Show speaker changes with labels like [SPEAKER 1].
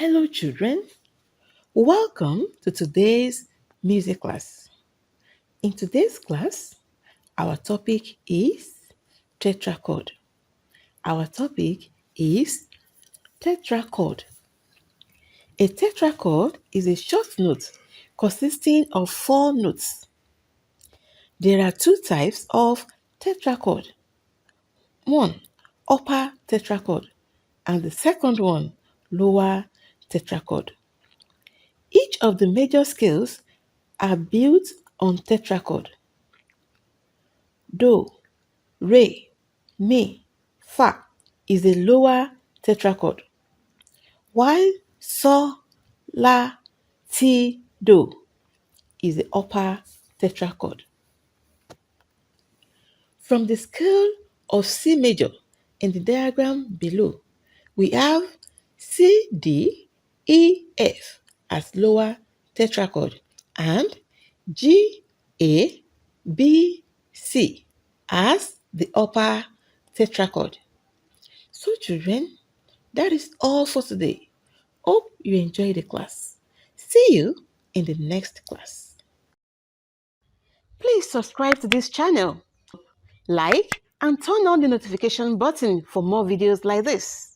[SPEAKER 1] Hello children, welcome to today's music class. In today's class, our topic is tetrachord. Our topic is tetrachord. A tetrachord is a short note consisting of 4 notes. There are 2 types of tetrachord. One, upper tetrachord, and the second one, lower tetrachord. Each of the major scales are built on tetrachord. Do, re, mi, fa is a lower tetrachord, while so, la, ti, do is the upper tetrachord. From the scale of C major in the diagram below, we have C, D, E, F as lower tetrachord and G, A, B, C as the upper tetrachord. So children, that is all for today. Hope you enjoyed the class. See you in the next class. Please subscribe to this channel, like and turn on the notification button for more videos like this.